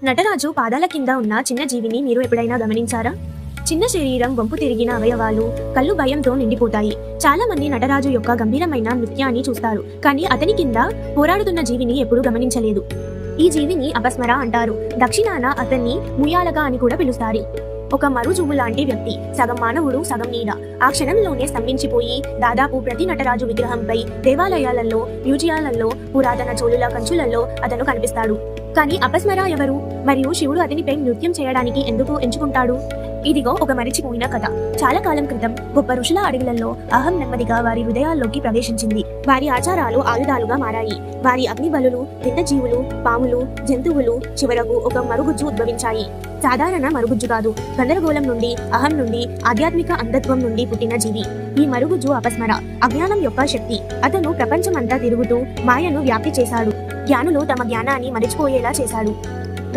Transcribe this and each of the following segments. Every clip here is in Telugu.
నటరాజు పాదాల కింద ఉన్న చిన్న జీవిని మీరు ఎప్పుడైనా గమనించారా? చిన్న శరీరం, వంపు తిరిగిన అవయవాలు, కళ్ళు భయంతో నిండిపోతాయి. చాలా మంది నటరాజు యొక్క గంభీరమైన నృత్యాన్ని చూస్తారు, కానీ అతని కింద పోరాడుతున్న జీవిని ఎప్పుడూ గమనించలేదు. ఈ జీవిని అపస్మర అంటారు. దక్షిణాన అతన్ని ముయ్యాలగా అని కూడా పిలుస్తారు. ఒక మరుజువు లాంటి వ్యక్తి, సగం మానవుడు సగం నీడ. ఆ క్షణంలోనే స్తంభించిపోయి దాదాపు ప్రతి నటరాజు విగ్రహంపై, దేవాలయాలలో, మ్యూజియాలలో, పురాతన చోళుల కంచులలో అతను కనిపిస్తాడు. కానీ అపస్మర ఎవరు? మరియు శివుడు అతనిపై నృత్యం చేయడానికి ఎందుకు ఎంచుకుంటాడు? ఇదిగో ఒక మరిచిపోయిన కథ. చాలా కాలం క్రితం గొప్ప ఋషుల అడవులలో అహం నెమ్మదిగా వారి హృదయాల్లోకి ప్రవేశించింది. వారి ఆచారాలు ఆయుధాలుగా మారాయి. వారి అగ్నిబలులు, జీవులు, పాములు, జంతువులు, చివరకు ఒక మరుగుజ్జు ఉద్భవించాయి. సాధారణ మరుగుజ్జు కాదు, గందరగోళం నుండి, అహం నుండి, ఆధ్యాత్మిక అంధత్వం నుండి పుట్టిన జీవి. ఈ మరుగుజ్జు అపస్మర, అజ్ఞానం యొక్క శక్తి. అతను ప్రపంచమంతా తిరుగుతూ మాయను వ్యాప్తి చేశాడు. జ్ఞానులు తమ జ్ఞానాన్ని మరిచిపోయేలా చేశాడు.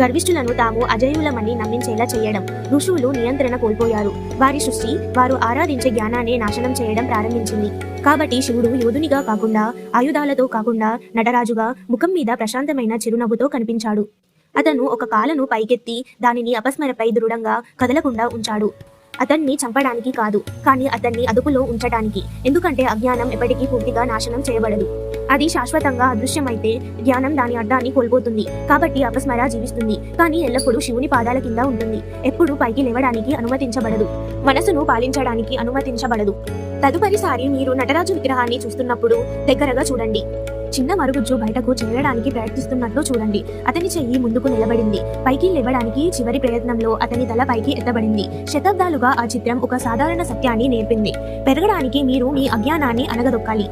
గర్విష్ఠులను తాము అజేయులమని నమ్మించేలా చేయడం. ఋషులు నియంత్రణ కోల్పోయారు. వారి సృష్టి, వారు ఆరాధించే జ్ఞానాన్ని నాశనం చేయడం ప్రారంభించింది. కాబట్టి శివుడు యోధునిగా కాకుండా, ఆయుధాలతో కాకుండా, నటరాజుగా ముఖం మీద ప్రశాంతమైన చిరునవ్వుతో కనిపించాడు. అతను ఒక కాలను పైకెత్తి దానిని అపస్మరపై దృఢంగా కదలకుండా ఉంచాడు. అతన్ని చంపడానికి కాదు, కానీ అతన్ని అదుపులో ఉంచడానికి. ఎందుకంటే అజ్ఞానం ఎప్పటికీ పూర్తిగా నాశనం చేయబడదు. అది శాశ్వతంగా అదృశ్యమైతే జ్ఞానం దాని అర్థాన్ని కోల్పోతుంది. కాబట్టి అపస్మర జీవిస్తుంది, కానీ ఎల్లప్పుడూ శివుని పాదాల కింద ఉంటుంది. ఎప్పుడూ పైకి లేవడానికి అనుమతించబడదు, మనసును పాలించడానికి అనుమతించబడదు. తదుపరిసారి మీరు నటరాజు విగ్రహాన్ని చూస్తున్నప్పుడు దగ్గరగా చూడండి. చిన్న మరుగుజ్జు బయటకు చేరడానికి ప్రయత్నిస్తున్నట్లు చూడండి. అతని చెయ్యి ముందుకు నిలబడింది. పైకి లేవడానికి చివరి ప్రయత్నంలో అతని తల పైకి ఎత్తబడింది. శతాబ్దాలుగా ఆ చిత్రం ఒక సాధారణ సత్యాన్ని నేర్పింది: పెరగడానికి మీరు మీ అజ్ఞానాన్ని అణగదొక్కాలి.